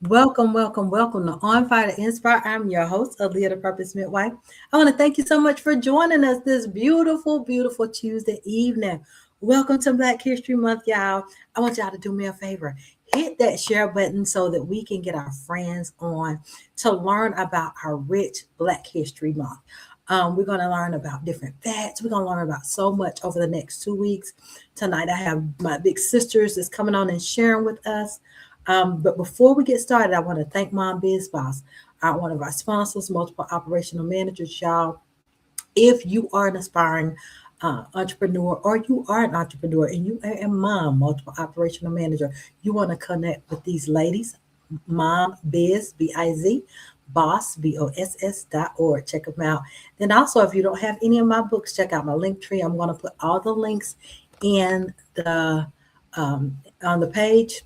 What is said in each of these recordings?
Welcome, welcome, welcome to On Fire to Inspire. I'm your host, Aaliyah the Purpose Midwife. I want to thank you so much for joining us this beautiful, beautiful Tuesday evening. Welcome to Black History Month, y'all. I want y'all to do me a favor. Hit that share button so that we can get our friends on to learn about our rich Black History Month. We're going to learn about different facts. We're going to learn about so much over the next 2 weeks. Tonight, I have my big sisters that's coming on and sharing with us. But before we get started, I want to thank Mom Biz Boss, one of our sponsors, multiple operational managers, y'all. If you are an aspiring entrepreneur or you are an entrepreneur and you are a mom, multiple operational manager, you want to connect with these ladies, Mom Biz, B-I-Z, Boss, BOSS.org. Check them out. Then also, if you don't have any of my books, check out my link tree. I'm going to put all the links in the on the page.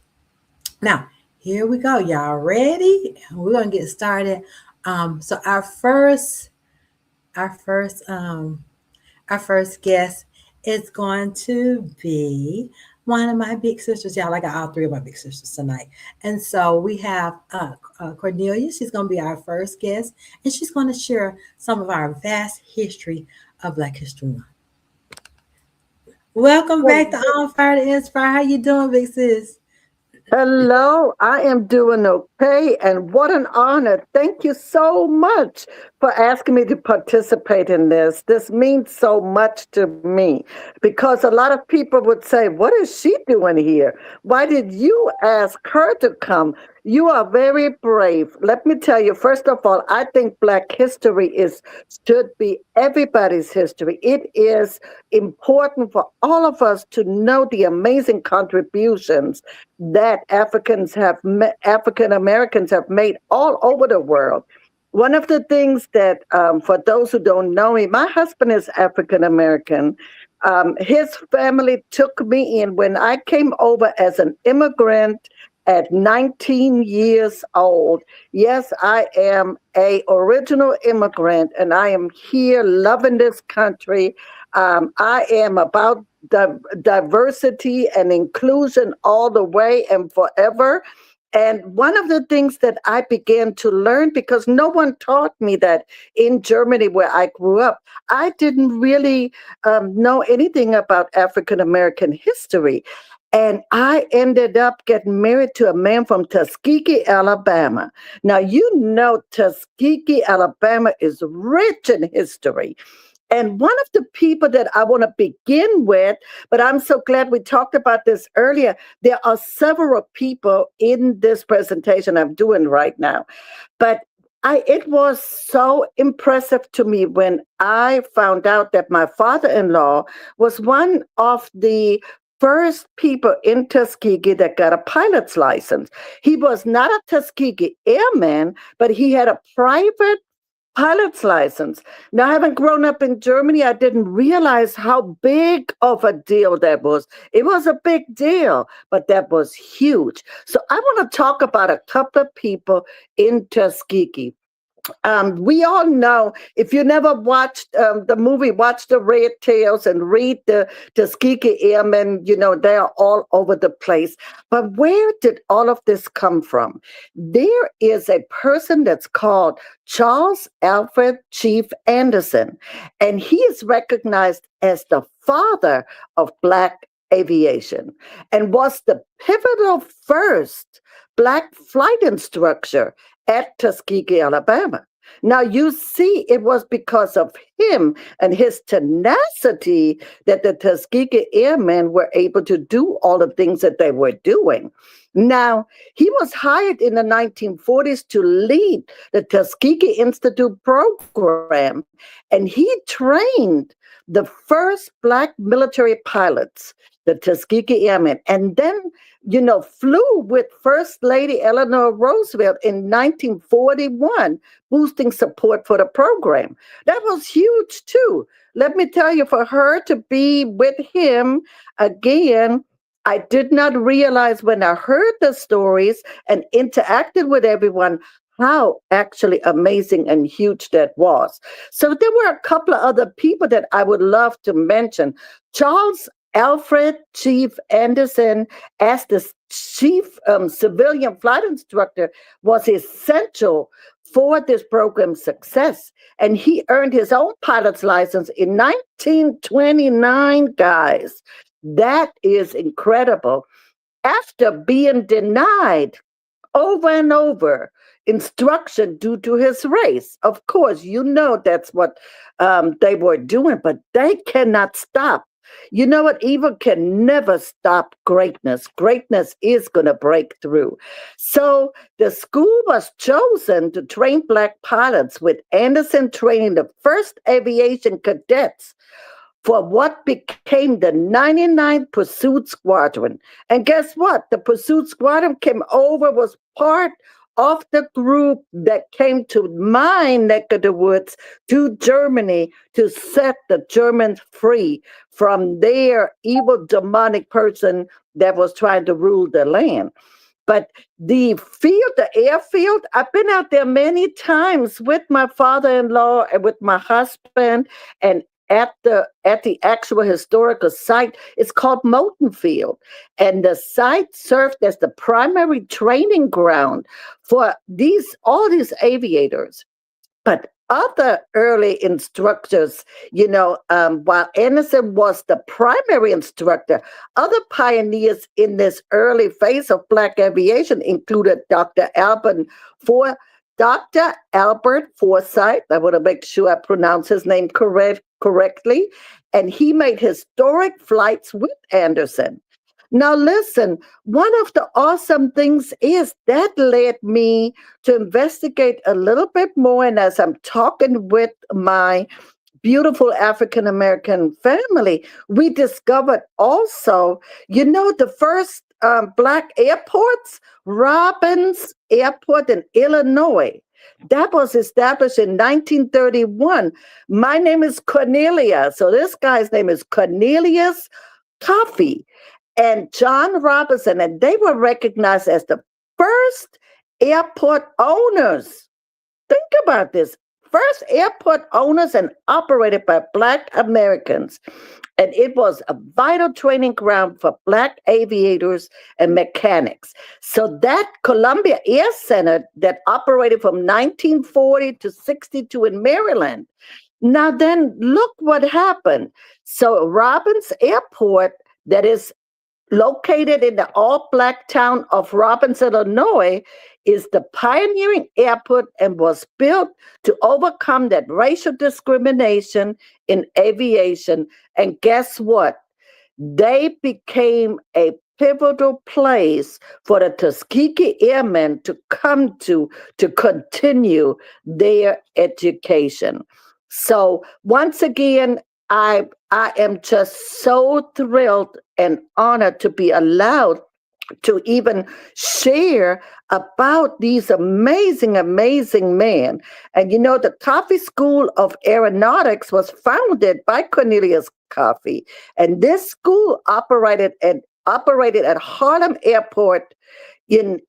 Now, here we go. Y'all ready? We're gonna get started. So our first, our first guest is going to be one of my big sisters. Y'all, I got all three of my big sisters tonight, and so we have Cornelia. She's gonna be our first guest, and she's going to share some of our vast history of Black History Month. Welcome back to On Fire to Inspire. How you doing, big sis? Hello, I am doing okay, and what an honor. Thank you so much for asking me to participate in this. This means so much to me because a lot of people would say, what is she doing here? Why did you ask her to come? You are very brave. Let me tell you, first of all, I think Black history should be everybody's history. It is important for all of us to know the amazing contributions that African Americans have made all over the world. One of the things that, for those who don't know me, my husband is African American. His family took me in when I came over as an immigrant at 19 years old. Yes, I am a original immigrant, and I am here loving this country. I am about diversity and inclusion all the way and forever. And one of the things that I began to learn, because no one taught me that in Germany where I grew up, I didn't really know anything about African American history. And I ended up getting married to a man from Tuskegee, Alabama. Now, you know, Tuskegee, Alabama is rich in history. And one of the people that I want to begin with, but I'm so glad we talked about this earlier, there are several people in this presentation I'm doing right now. But it was so impressive to me when I found out that my father-in-law was one of the first people in Tuskegee that got a pilot's license. He was not a Tuskegee airman, but he had a private pilot's license. Now, having grown up in Germany, I didn't realize how big of a deal that was. It was a big deal, but that was huge. So I want to talk about a couple of people in Tuskegee. We all know, if you never watched the movie, watch the Red Tails and read the Tuskegee Airmen, you know, they are all over the place. But where did all of this come from? There is a person that's called Charles Alfred Chief Anderson, and he is recognized as the father of Black aviation and was the pivotal first Black flight instructor at Tuskegee, Alabama. Now, you see, it was because of him and his tenacity that the Tuskegee Airmen were able to do all the things that they were doing. Now, he was hired in the 1940s to lead the Tuskegee Institute program, and he trained the first Black military pilots, the Tuskegee Airmen, and then flew with First Lady Eleanor Roosevelt in 1941, boosting support for the program. That was huge, too. Let me tell you, for her to be with him again, I did not realize when I heard the stories and interacted with everyone how actually amazing and huge that was. So there were a couple of other people that I would love to mention. Charles Alfred Chief Anderson, as the chief civilian flight instructor, was essential for this program's success. And he earned his own pilot's license in 1929, guys. That is incredible. After being denied over and over instruction due to his race. Of course, you know that's what they were doing, but they cannot stop. You know what? Evil can never stop greatness. Greatness is going to break through. So the school was chosen to train Black pilots, with Anderson training the first aviation cadets for what became the 99th Pursuit Squadron. And guess what? The Pursuit Squadron came over, was part of the group that came to my neck of the woods, to Germany, to set the Germans free from their evil demonic person that was trying to rule the land. But the field, the airfield, I've been out there many times with my father-in-law and with my husband, and at the actual historical site. It's called Moulton Field, and the site served as the primary training ground for all these aviators. But other early instructors, while Anderson was the primary instructor, other pioneers in this early phase of Black aviation included Dr. Albert Forsyth. I want to make sure I pronounce his name correctly. And he made historic flights with Anderson. Now, listen, one of the awesome things is that led me to investigate a little bit more. And as I'm talking with my beautiful African American family, we discovered also, the first Black airports, Robbins Airport in Illinois. That was established in 1931. My name is Cornelia. So this guy's name is Cornelius Coffey and John Robinson, and they were recognized as the first airport owners. Think about this. First airport owners and operated by Black Americans. And it was a vital training ground for Black aviators and mechanics. So that Columbia Air Center that operated from 1940 to 62 in Maryland. Now then, look what happened. So Robbins Airport, that is located in the all-Black town of Robbins, Illinois, is the pioneering airport and was built to overcome that racial discrimination in aviation. And guess what? They became a pivotal place for the Tuskegee Airmen to come to continue their education. So once again, I am just so thrilled and honored to be allowed to even share about these amazing, amazing men. And the Coffey School of Aeronautics was founded by Cornelius Coffey. And this school operated at Harlem Airport in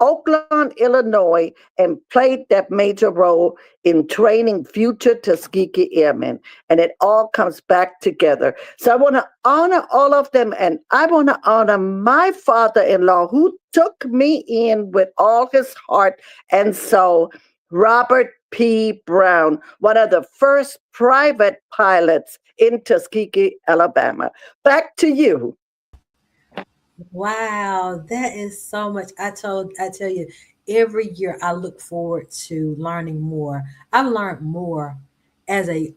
Oakland, Illinois, and played that major role in training future Tuskegee Airmen. And it all comes back together. So I want to honor all of them, and I want to honor my father-in-law who took me in with all his heart and soul, Robert P. Brown, one of the first private pilots in Tuskegee, Alabama. Back to you. Wow, that is so much. I tell you, every year I look forward to learning more. I've learned more as a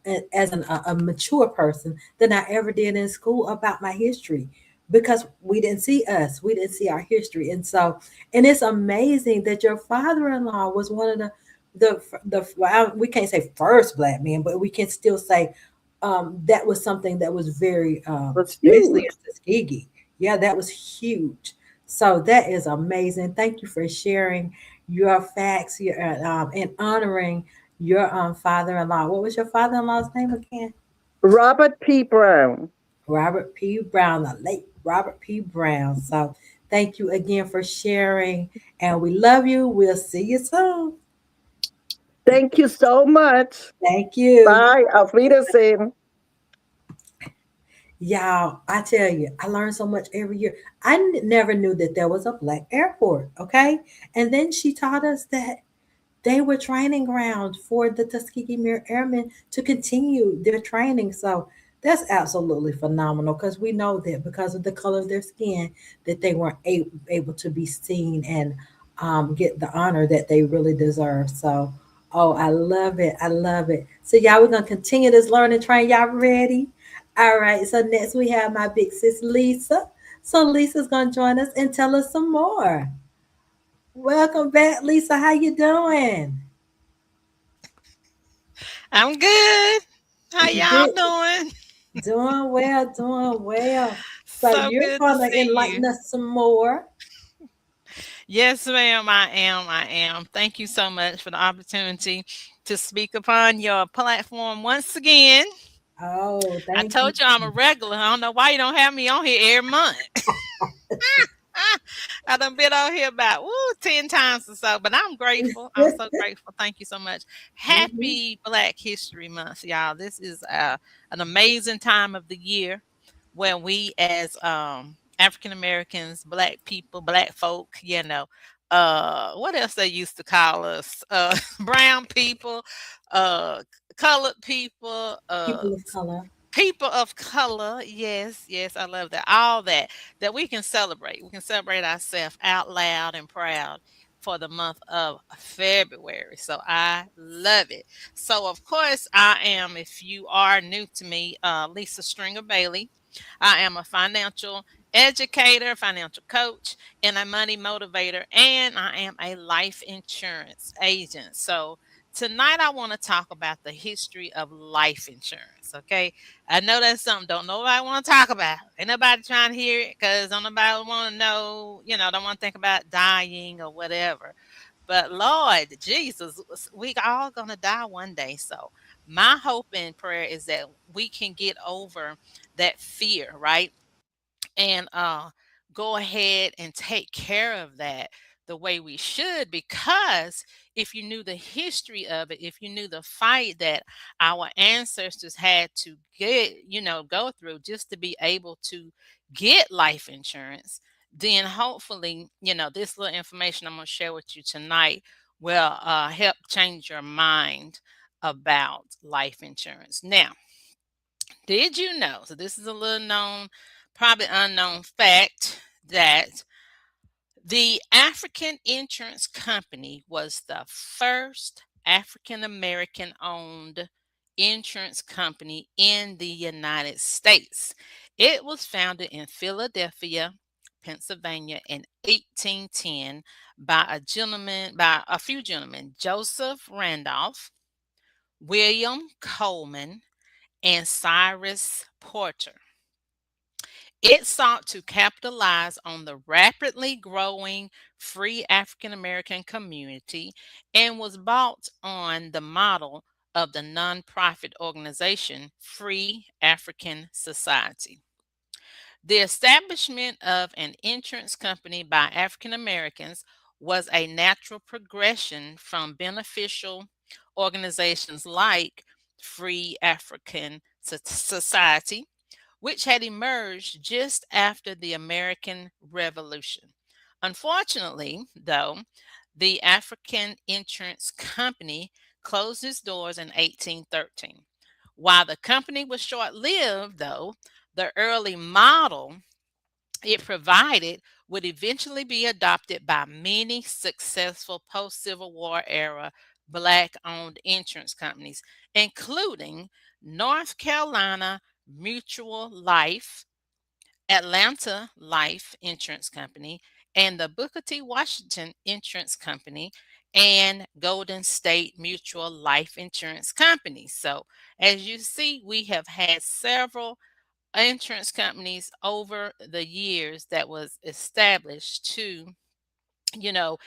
mature person than I ever did in school about my history, because we didn't see us, we didn't see our history, and it's amazing that your father-in-law was one of we can't say first Black men, but we can still say that was something that was very, Was especially in huge. Tuskegee. Yeah, that was huge. So that is amazing. Thank you for sharing your facts, and honoring your father-in-law. What was your father-in-law's name again? Robert P. Brown. Robert P. Brown, the late Robert P. Brown. So thank you again for sharing, and we love you. We'll see you soon. Thank you so much. Thank you. Bye. Auf Wiedersehen. Y'all, I tell you, I learn so much every year. Never knew that there was a black airport. Okay. And then she taught us that they were training grounds for the Tuskegee Airmen to continue their training. So that's absolutely phenomenal because we know that because of the color of their skin, that they weren't able to be seen and get the honor that they really deserve. So, oh, I love it. I love it. So, y'all, we're going to continue this learning train. Y'all ready? All right. So, next we have my big sis, Lisa. So, Lisa's going to join us and tell us some more. Welcome back, Lisa. How you doing? I'm good. How y'all Good. doing? Doing well, doing well. So So you're good to gonna see enlighten you. us some more. Yes, ma'am, I am. I am. Thank you so much for the opportunity to speak upon your platform once again. Oh, I thank you. told you I'm a regular. I don't know why you don't have me on here every month. I done been on here about 10 times or so, but I'm grateful. I'm so grateful. Thank you so much. Mhm. Happy Black History Month, y'all. This is an amazing time of the year where we as African Americans, Black people, Black folk, what else they used to call us? Brown people, uh, colored people, People of color. people of color, yes, yes, I love that. All that we can celebrate. We can celebrate ourselves out loud and proud for the month of February. So I love it. So of course I am, if you are new to me, Lisa Stringer Bailey. I am a financial educator, financial coach, and a money motivator, and I am a life insurance agent. So tonight I want to talk about the history of life insurance. Okay, I know that's something don't nobody want to talk about. Ain't nobody trying to hear it because don't nobody want to know, don't want to think about dying or whatever. But Lord Jesus, we all gonna die one day. So my hope and prayer is that we can get over that fear, right? And go ahead and take care of that the way we should, because if you knew the history of it, if you knew the fight that our ancestors had to go through just to be able to get life insurance, then hopefully, this little information I'm going to share with you tonight will help change your mind about life insurance. Now, did you know? So this is a little known, probably unknown fact that the African Insurance Company was the first African American owned insurance company in the United States. It was founded in Philadelphia, Pennsylvania in 1810 by a few gentlemen, Joseph Randolph, William Coleman, and Cyrus Porter. It sought to capitalize on the rapidly growing free African American community and was built on the model of the nonprofit organization Free African Society. The establishment of an insurance company by African Americans was a natural progression from beneficial organizations like Free African Society, which had emerged just after the American Revolution. Unfortunately, though, the African Insurance Company closed its doors in 1813. While the company was short lived, though, the early model it provided would eventually be adopted by many successful post Civil War era Black owned insurance companies, including North Carolina Mutual Life, Atlanta Life Insurance Company, and the Booker T. Washington Insurance Company and Golden State Mutual Life Insurance Company. So, as you see, we have had several insurance companies over the years that was established to, you know,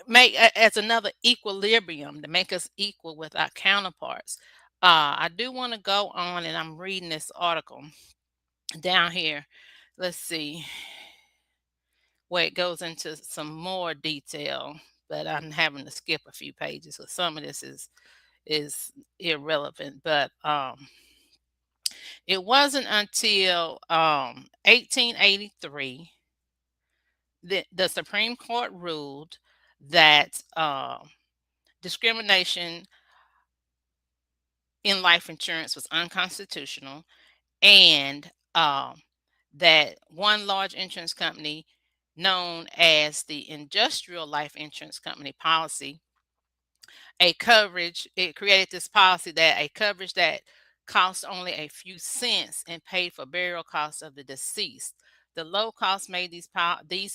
make as another equilibrium to make us equal with our counterparts. I do want to go on, and I'm reading this article down here. Let's see where it goes into some more detail, but I'm having to skip a few pages because some of this is irrelevant. But It wasn't until 1883 the Supreme Court ruled that discrimination in life insurance was unconstitutional, and that one large insurance company known as the Industrial Life Insurance Company policy, it created this policy that a coverage that cost only a few cents and paid for burial costs of the deceased. The low cost made these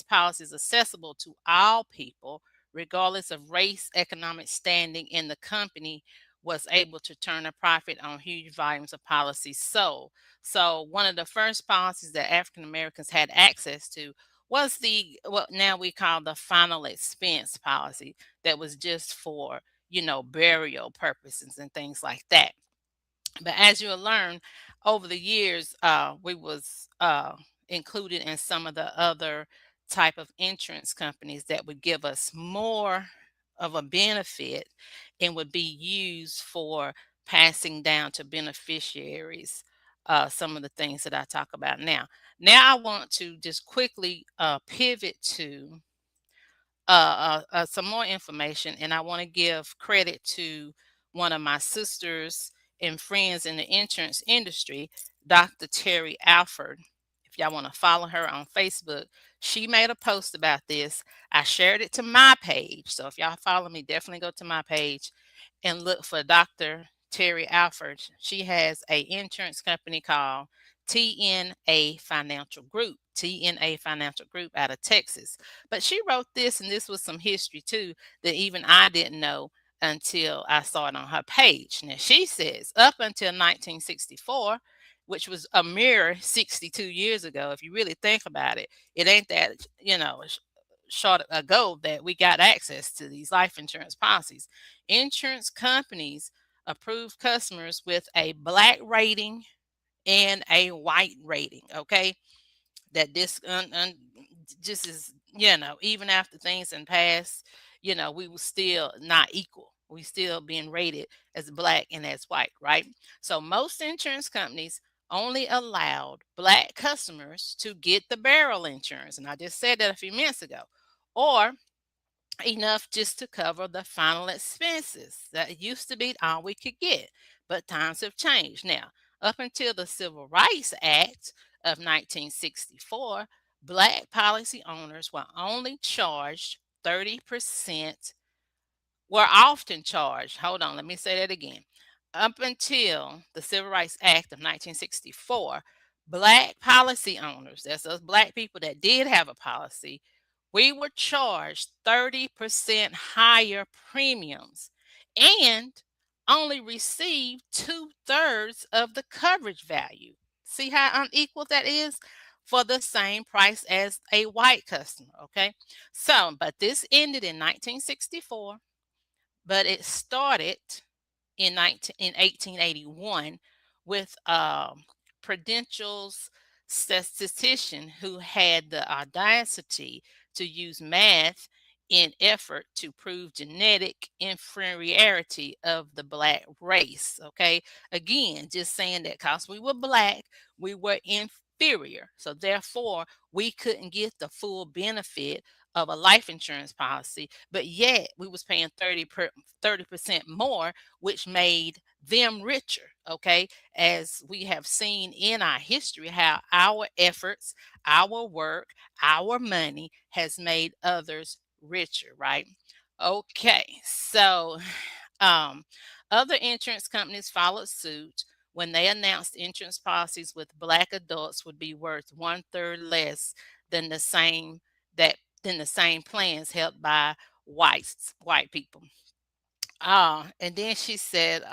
policies accessible to all people, regardless of race, economic standing, and the company was able to turn a profit on huge volumes of policies sold. So one of the first policies that African Americans had access to was the what now we call the final expense policy, that was just for, burial purposes and things like that. But as you'll learn over the years, we was included in some of the other type of insurance companies that would give us more of a benefit and would be used for passing down to beneficiaries some of the things that I talk about now. Now I want to just quickly pivot to some more information, and I want to give credit to one of my sisters and friends in the insurance industry, Dr. Terry Alford. If y'all want to follow her on Facebook, she made a post about this. I shared it to my page. So if y'all follow me, definitely go to my page and look for Dr. Terry Alford. She has a insurance company called TNA Financial Group, TNA Financial Group out of Texas. But she wrote this, and this was some history too that even I didn't know until I saw it on her page. Now she says up until 1964, which was a mere 62 years ago, if you really think about it, it ain't that, short ago that we got access to these life insurance policies. Insurance companies approved customers with a black rating and a white rating. Okay, that this just is, even after things in past, we were still not equal. We still being rated as black and as white, right? So most insurance companies only allowed black customers to get the barrel insurance, and I just said that a few minutes ago, or enough just to cover the final expenses. That used to be all we could get, but times have changed. Now, up until the Civil Rights Act of 1964, black policy owners were only charged 30%, were often charged. Hold on, let me say that again. Up until the Civil Rights Act of 1964, black policy owners, that's us black people that did have a policy, we were charged 30% higher premiums and only received two-thirds of the coverage value. See how unequal that is for the same price as a white customer, okay? So, but this ended in 1964, but it started in 1881 with Prudential's statistician who had the audacity to use math in effort to prove genetic inferiority of the black race. Okay, again, just saying that because we were black, we were inferior, so therefore we couldn't get the full benefit of a life insurance policy, but yet we was paying 30% more, which made them richer. Okay, as we have seen in our history, how our efforts, our work, our money has made others richer, right? Okay, so um, other insurance companies followed suit when they announced insurance policies with black adults would be worth one third less than that the same plans held by white people. And then she said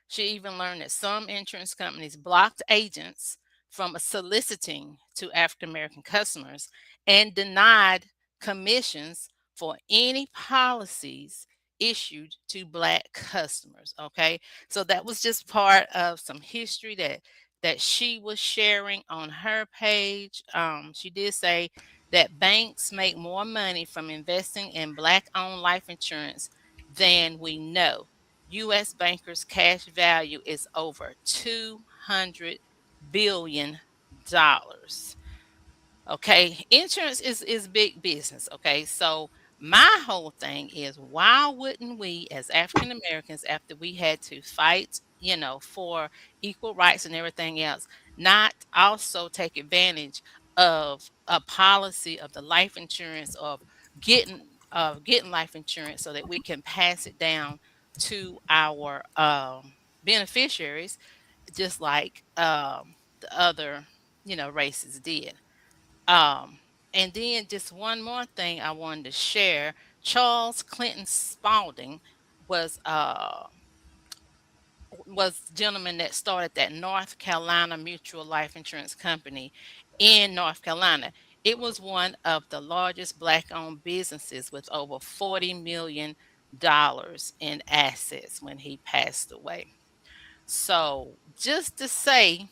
she even learned that some insurance companies blocked agents from soliciting to African American customers and denied commissions for any policies issued to black customers. Okay, so that was just part of some history that she was sharing on her page. She did say that banks make more money from investing in black owned life insurance than we know. U.S. bankers' cash value is over $200 billion dollars. Okay, insurance is big business. Okay, so my whole thing is, why wouldn't we, as African Americans, after we had to fight, for equal rights and everything else, not also take advantage of a policy of the life insurance, of getting life insurance, so that we can pass it down to our beneficiaries, just like the other races did. um, and then just one more thing I wanted to share. Charles Clinton Spalding was the gentleman that started that North Carolina Mutual Life Insurance Company in North Carolina. It was one of the largest black-owned businesses with over $40 million in assets when he passed away. So just to say,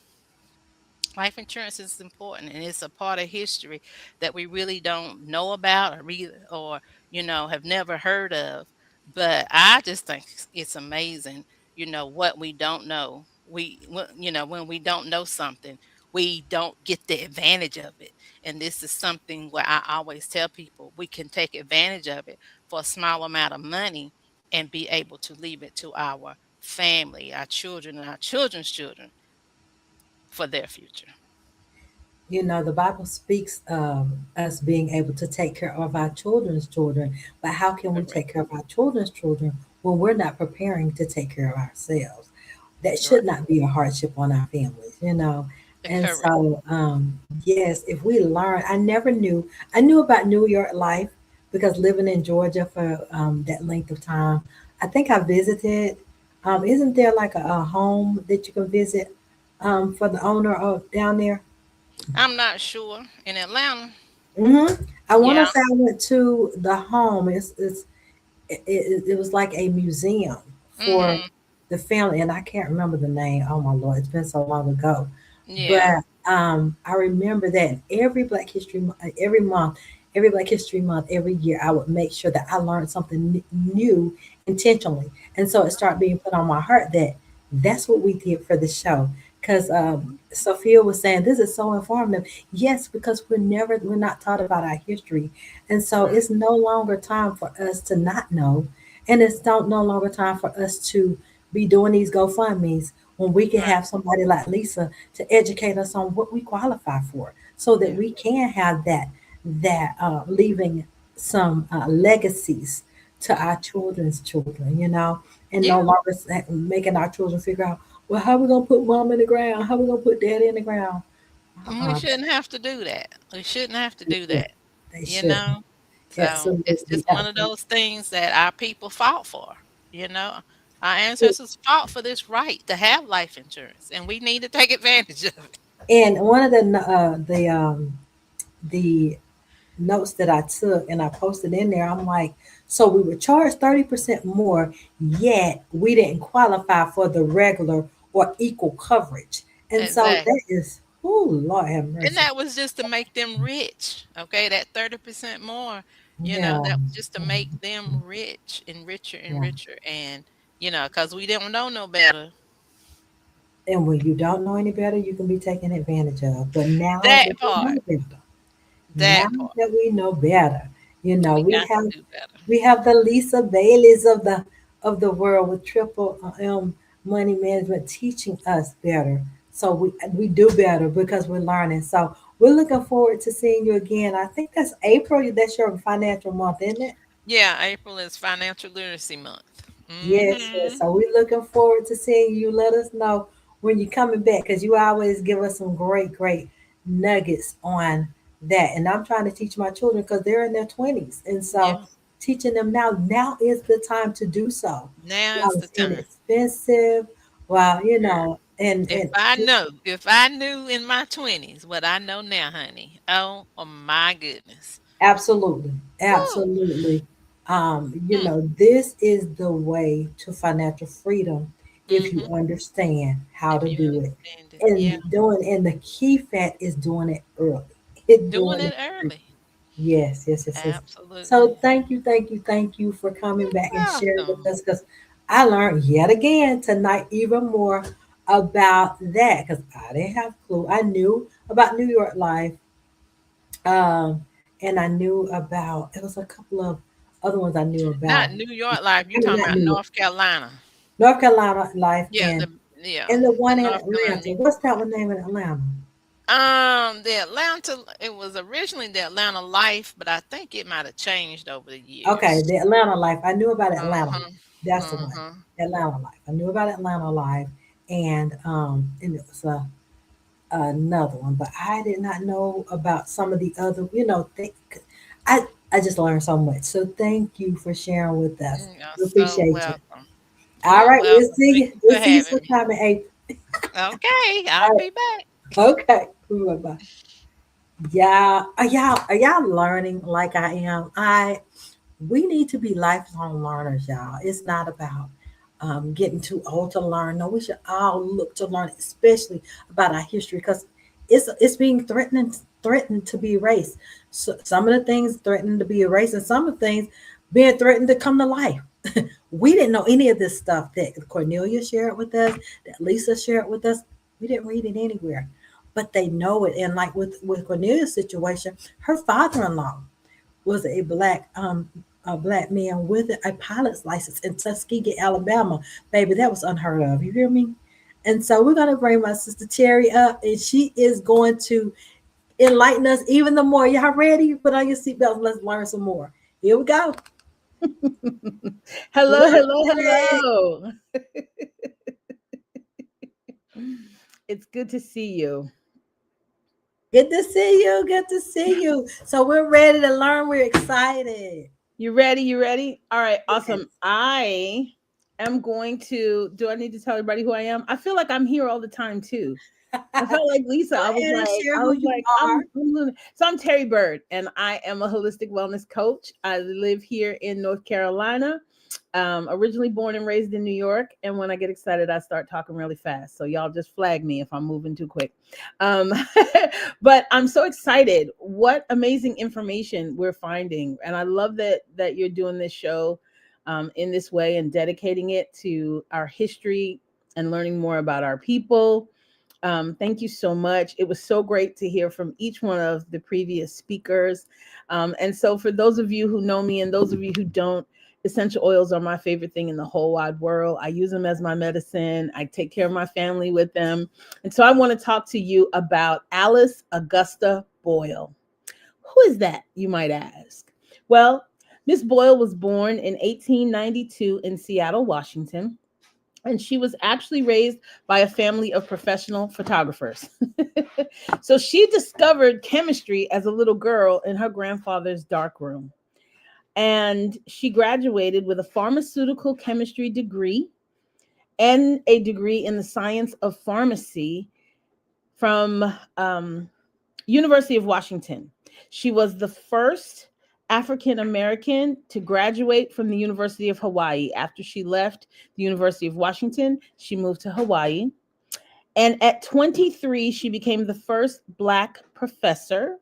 life insurance is important, and it's a part of history that we really don't know about, or read, or have never heard of. But I just think it's amazing, what we don't know. When we don't know something, we don't get the advantage of it. And this is something where I always tell people we can take advantage of it for a small amount of money, and be able to leave it to our family, our children, and our children's children, for their future. The Bible speaks of us being able to take care of our children's children, but how can we Correct. take care of our children's children when we're not preparing to take care of ourselves? That Right. should not be a hardship on our families. And Correct. so, yes, if we learn, I knew about New York life because living in Georgia for that length of time, I think I visited. Isn't there like a home that you can visit for the owner of down there? I'm not sure. In Atlanta, hmm I want to yeah. say I went to the home. It was like a museum for Mhm. the family, and I can't remember the name. Oh my Lord, it's been so long ago. Yeah. But I remember that every Black History Month, every year, I would make sure that I learned something new intentionally, and so it started being put on my heart that that's what we did for the show. Because Sophia was saying this is so informative. Yes, because we're not taught about our history, and so Right. it's no longer time for us to not know, and it's no longer time for us to be doing these GoFundmes when we can Right. have somebody like Lisa to educate us on what we qualify for, so that Yeah. we can have that leaving some legacies to our children's children, and no Yeah. longer making our children figure out, well, how we gonna put mom in the ground? How we gonna put daddy in the ground? And we Uh-uh, shouldn't have to do that. We shouldn't have to they do should. that. They You should. know. So it's Absolutely, just one of absolutely. those things that our people fought for. You know, our ancestors fought for this right to have life insurance, and we need to take advantage of it. And one of the notes that I took and I posted in there, I'm like, so we were charged 30% more, yet we didn't qualify for the regular or equal coverage. And so Exactly. that is, oh Lord have And mercy. that was just to make them rich. Okay, that 30% more, Yeah, that was just to make them rich and yeah. richer. And, because we don't know no better. And when you don't know any better, you can be taken advantage of. But now That that we part, know better, now that part, that we know better, we we got have to do better. the Lisa Baileys of the world with triple money management teaching us better. So we do better because we're learning. So we're looking forward to seeing you again. I think that's April. That's your financial month, isn't it? Yeah, April is Financial Literacy Month. Yes, yes. Hmm. So we're looking forward to seeing you. Let us know when you're coming back because you always give us some great, great nuggets on that. And I'm trying to teach my children because they're in their 20s. And so Yeah, teaching them now is the time to do so. now While is the it's time. inexpensive, while, Girl, and if I knew in my 20s what I know now, honey, oh my goodness. absolutely, Woo. absolutely. Mm, This is the way to financial freedom if you mm-hmm. understand how If to you do it. understand it, yeah. And the key fact is doing it early. It Doing doing it it early. early. Yes, yes, yes, yes. So Absolutely. thank you for coming You're back and sharing with welcome. us because I learned yet again tonight even more about that because I didn't have a clue. I knew about New York life, um, and I knew about it was a couple of other ones I knew Not about. New York life. You I mean, talking not about New York, North Carolina? North Carolina life, Yeah, and the the one in North Carolina. Atlanta. What's that one name in Atlanta? The Atlanta. It was originally the Atlanta Life, but I think it might have changed over the Okay, years. the Atlanta life. I knew about Uh Atlanta. huh. That's the Uh one. huh. Atlanta life. I knew about Atlanta life, and it was another one, but I did not know about some of the other. I just learned so much. So thank you for sharing with us. You're We so appreciate you. welcome. All You're right, we'll welcome. see Thank you. you for We'll see you having me. sometime in April. Okay, I'll All be back. right. Okay. Bye bye. Yeah. Are y'all learning like I am? We need to be lifelong learners, y'all. It's not about getting too old to learn. No, we should all look to learn, especially about our history, because it's being threatened to be erased. So some of the things threatened to be erased, and some of the things being threatened to come to life. We didn't know any of this stuff that Cornelia shared with us, that Lisa shared with us. We didn't read it anywhere, but they know it. And like with Cornelia's situation, her father-in-law was a black man with a pilot's license in Tuskegee, Alabama. Baby, that was unheard of. You hear me? And so we're gonna bring my sister Terry up, and she is going to enlighten us even the more. Y'all ready? Put on your seatbelts. Let's learn some more. Here we go. Hello, Welcome, hello, Terry. hello. It's good to see you. Good to see you. Good to see you. So we're ready to learn. We're excited. You ready? You ready? All right, Yes. awesome. I am going to, do I need to tell everybody who I am? I feel like I'm here all the time too. I felt like Lisa. Go ahead and share who you are. So I'm Terry Bird, and I am a holistic wellness coach. I live here in North Carolina. Originally born and raised in New York, and when I get excited, I start talking really fast. So y'all just flag me if I'm moving too quick. Um, but I'm so excited! What amazing information we're finding, and I love that you're doing this show in this way and dedicating it to our history and learning more about our people. Thank you so much. It was so great to hear from each one of the previous speakers. And so, for those of you who know me and those of you who don't, essential oils are my favorite thing in the whole wide world. I use them as my medicine. I take care of my family with them. And so, I want to talk to you about Alice Augusta Boyle. Who is that, you might ask? Well, Miss Boyle was born in 1892 in Seattle, Washington, and she was actually raised by a family of professional photographers. So she discovered chemistry as a little girl in her grandfather's darkroom. And she graduated with a pharmaceutical chemistry degree and a degree in the science of pharmacy from University of Washington. She was the first African American to graduate from the University of Hawaii. After she left the University of Washington, she moved to Hawaii. And at 23, she became the first Black professor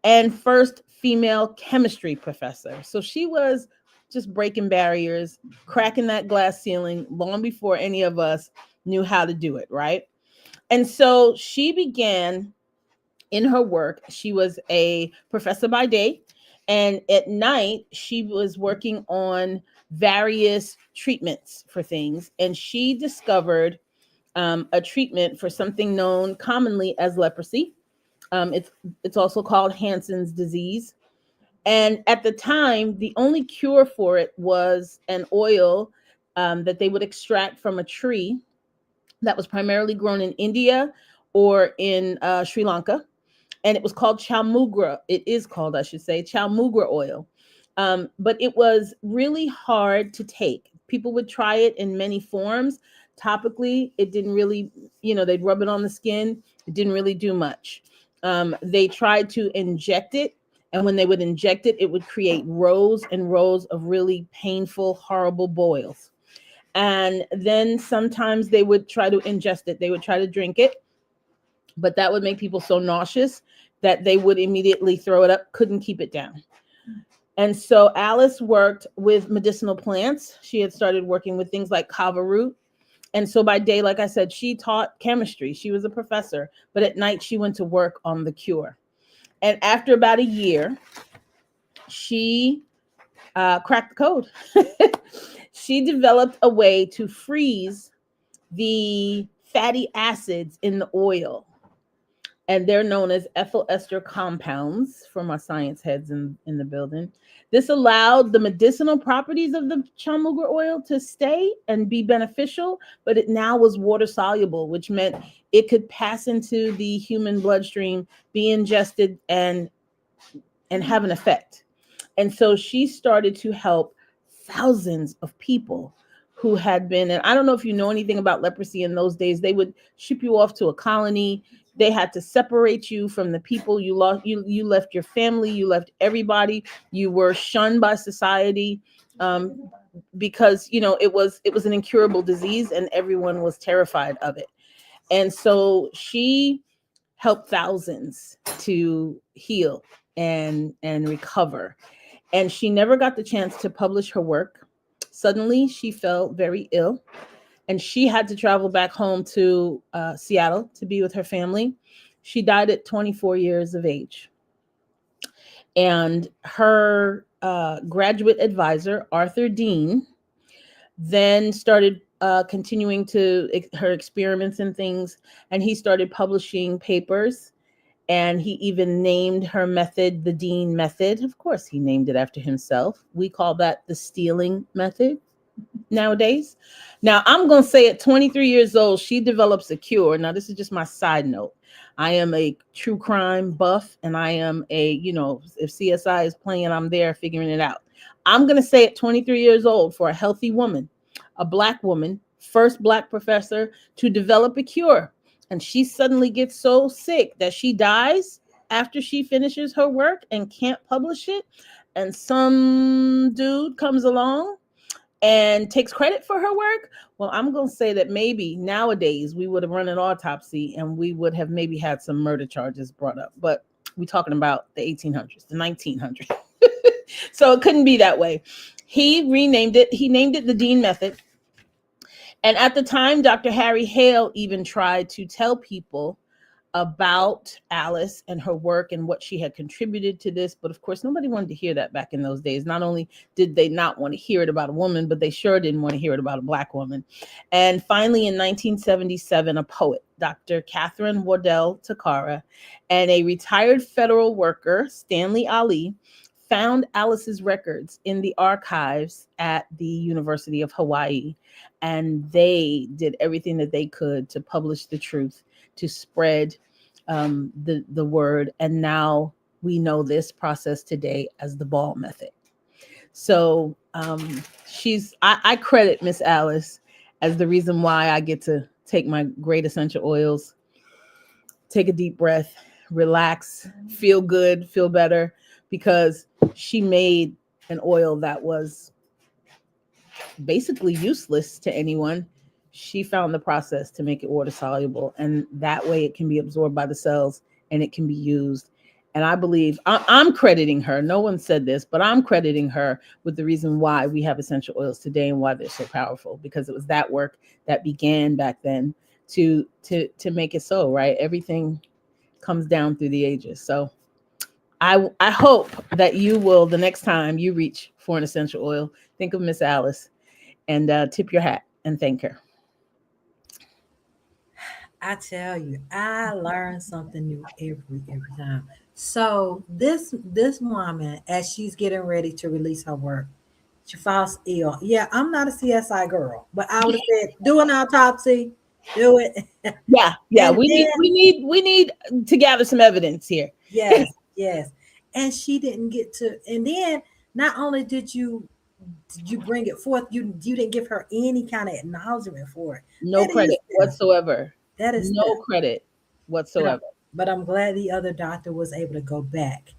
and first female chemistry professor. So she was just breaking barriers, cracking that glass ceiling long before any of us knew how to do it, right? And so she began in her work. She was a professor by day, and at night, she was working on various treatments for things. And she discovered a treatment for something known commonly as leprosy. It's also called Hansen's disease. And at the time, the only cure for it was an oil that they would extract from a tree that was primarily grown in India or in Sri Lanka, and it was called chalmugra. It is called, I should say, chalmugra oil. But it was really hard to take. People would try it in many forms. Topically, it didn't really, they'd rub it on the skin. It didn't really do much. They tried to inject it. And when they would inject it, it would create rows and rows of really painful, horrible boils. And then sometimes they would try to ingest it. They would try to drink it, but that would make people so nauseous that they would immediately throw it up, couldn't keep it down. And so Alice worked with medicinal plants. She had started working with things like kava root, And so by day, like I said, she taught chemistry. She was a professor, but at night she went to work on the cure. And after about a year, she cracked the code. She developed a way to freeze the fatty acids in the oil, and they're known as ethyl ester compounds for my science heads in the building. This allowed the medicinal properties of the chamugra oil to stay and be beneficial, but it now was water soluble, which meant it could pass into the human bloodstream, be ingested, and have an effect. And so she started to help thousands of people who had been, and I don't know if you know anything about leprosy in those days, they would ship you off to a colony. They had to separate you from the people you lost. You left your family, you left everybody. You were shunned by society, because it was an incurable disease and everyone was terrified of it. And so she helped thousands to heal and recover. And she never got the chance to publish her work. Suddenly, she fell very ill, and she had to travel back home to Seattle to be with her family. She died at 24 years of age. And her graduate advisor, Arthur Dean, then started continuing her experiments and things, and he started publishing papers. And he even named her method the Dean method. Of course, he named it after himself. We call that the stealing method nowadays. Now, I'm going to say at 23 years old, she develops a cure. Now, this is just my side note. I am a true crime buff, and I am if CSI is playing, I'm there figuring it out. I'm going to say at 23 years old, for a healthy woman, a Black woman, first Black professor to develop a cure. And she suddenly gets so sick that she dies after she finishes her work and can't publish it. And some dude comes along and takes credit for her work. Well, I'm going to say that maybe nowadays we would have run an autopsy and we would have maybe had some murder charges brought up. But we're talking about the 1800s, the 1900s. So it couldn't be that way. He named it the Dean method. And at the time, Dr. Harry Hale even tried to tell people about Alice and her work and what she had contributed to this. But of course, nobody wanted to hear that back in those days. Not only did they not want to hear it about a woman, but they sure didn't want to hear it about a Black woman. And finally, in 1977, a poet, Dr. Catherine Waddell Takara, and a retired federal worker, Stanley Ali, found Alice's records in the archives at the University of Hawaii. And they did everything that they could to publish the truth, to spread the word. And now we know this process today as the Ball method. So I credit Miss Alice as the reason why I get to take my great essential oils, take a deep breath, relax, feel good, feel better, because she made an oil that was basically useless to anyone. She found the process to make it water soluble, and that way it can be absorbed by the cells and it can be used. And I believe I'm crediting her. No one said this, but I'm crediting her with the reason why we have essential oils today and why they're so powerful, because it was that work that began back then to make it so, right? Everything comes down through the ages. So I hope that you will, the next time you reach for an essential oil, think of Miss Alice and tip your hat and thank her. I tell you, I learn something new every time. So this woman, as she's getting ready to release her work, she falls ill. Yeah, I'm not a CSI girl, but I would have said, do an autopsy, do it. Yeah. And We need to gather some evidence here. yes. And she didn't get to. And then not only did you bring it forth, you didn't give her any kind of acknowledgement for it. No credit whatsoever. That is no credit whatsoever. But I'm glad the other doctor was able to go back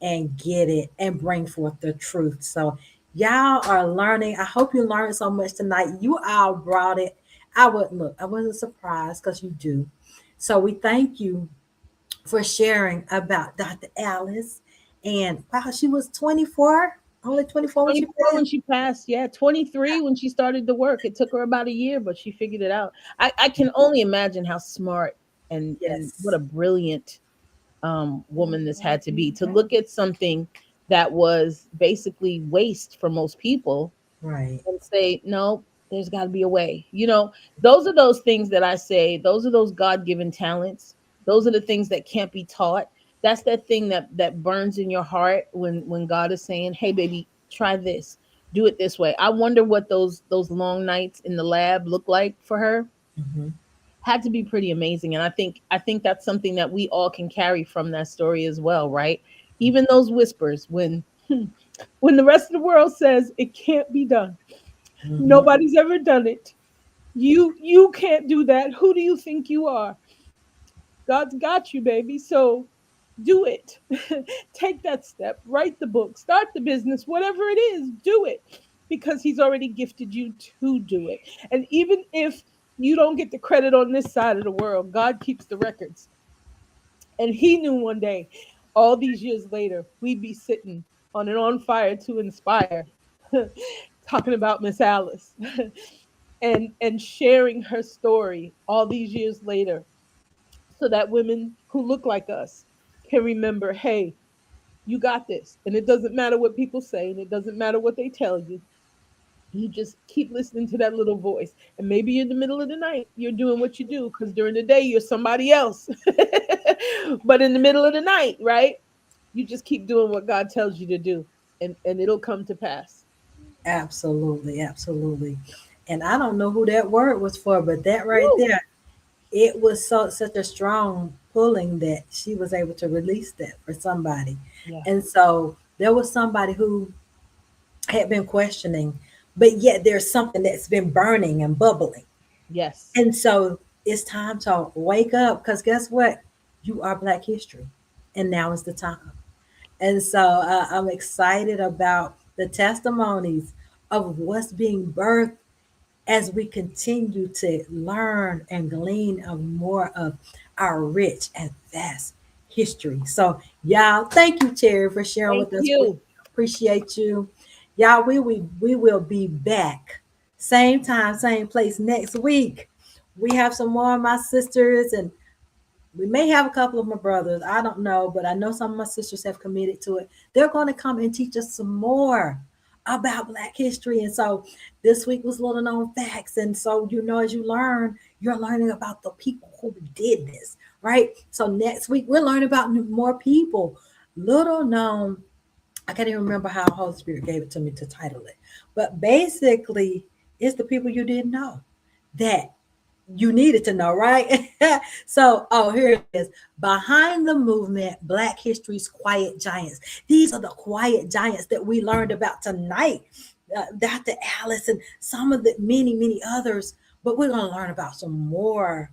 and get it and bring forth the truth. So y'all are learning. I hope you learned so much tonight. You all brought it. I wasn't surprised, because you do. So we thank you for sharing about Dr. Alice. And wow, she was 24 Only 24 when she 24 when passed. she passed. Yeah, 23 when she started the work. It took her about a year, but she figured it out. I can only imagine how smart and what Yes. a brilliant woman this had to be to look at something that was basically waste for most people Right. and say, no, there's got to be a way. Those are those things that I say, those are those God given talents. Those are the things that can't be taught. That's that thing that burns in your heart when God is saying, hey, baby, try this, do it this way. I wonder what those long nights in the lab look like for her. Mm-hmm. Had to be pretty amazing. And I think that's something that we all can carry from that story as well, right? Even those whispers when the rest of the world says it can't be done. Mm-hmm. Nobody's ever done it. You can't do that. Who do you think you are? God's got you, baby. So do it. Take that step. Write the book. Start the business. Whatever it is, do it because he's already gifted you to do it. And even if you don't get the credit on this side of the world, God keeps the records. And he knew one day, all these years later, we'd be sitting on an on fire to inspire, talking about Miss Alice and sharing her story all these years later so that women who look like us can remember, hey, you got this. And it doesn't matter what people say, and it doesn't matter what they tell you. You just keep listening to that little voice. And maybe in the middle of the night, you're doing what you do because during the day, you're somebody else. But in the middle of the night, right? You just keep doing what God tells you to do, and it'll come to pass. Absolutely, absolutely. And I don't know who that word was for, but that right Woo! there, it was such a strong pulling that she was able to release that for somebody. Yeah. And so there was somebody who had been questioning, but yet there's something that's been burning and bubbling. Yes. And so it's time to wake up because guess what? You are Black history. And now is the time. And so I'm excited about the testimonies of what's being birthed as we continue to learn and glean of more of our rich and vast history. So, y'all, thank you, Terry, for sharing Thank with us. We you. appreciate you. Y'all, we will be back. Same time, same place next week. We have some more of my sisters and we may have a couple of my brothers. I don't know, but I know some of my sisters have committed to it. They're going to come and teach us some more about Black history. And so this week was little known facts. And so, as you learn, you're learning about the people who did this, right? So next week, we'll learn about more people. Little known, I can't even remember how Holy Spirit gave it to me to title it. But basically, it's the people you didn't know that you needed to know, right? So, oh, here it is. Behind the movement, Black History's Quiet Giants. These are the quiet giants that we learned about tonight. Dr. Alice and some of the many, many others. But we're going to learn about some more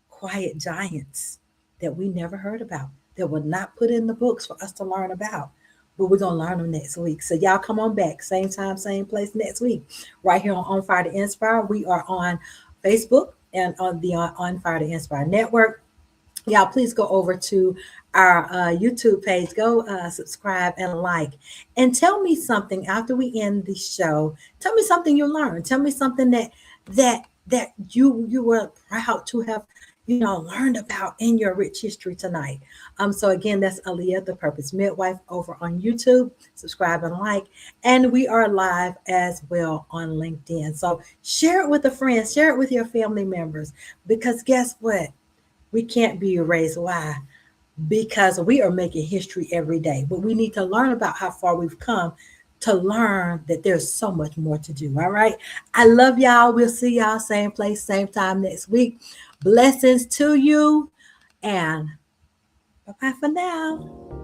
quiet giants that we never heard about, that were not put in the books for us to learn about. But we're going to learn them next week. So y'all come on back. Same time, same place next week. Right here on Fire to Inspire. We are on Facebook and on the On Fire to Inspire network. Y'all, please go over to our YouTube page. Go subscribe and like. And tell me something after we end the show. Tell me something you learned. Tell me something that you were proud to have learned about in your rich history tonight. So again, that's Aaliyah, the Purpose Midwife, over on YouTube. Subscribe and like. And we are live as well on LinkedIn. So share it with a friend, share it with your family members, because guess what? We can't be erased. Why? Because we are making history every day, but we need to learn about how far we've come to learn that there's so much more to do. All right. I love y'all. We'll see y'all same place, same time next week. Blessings to you and bye bye for now.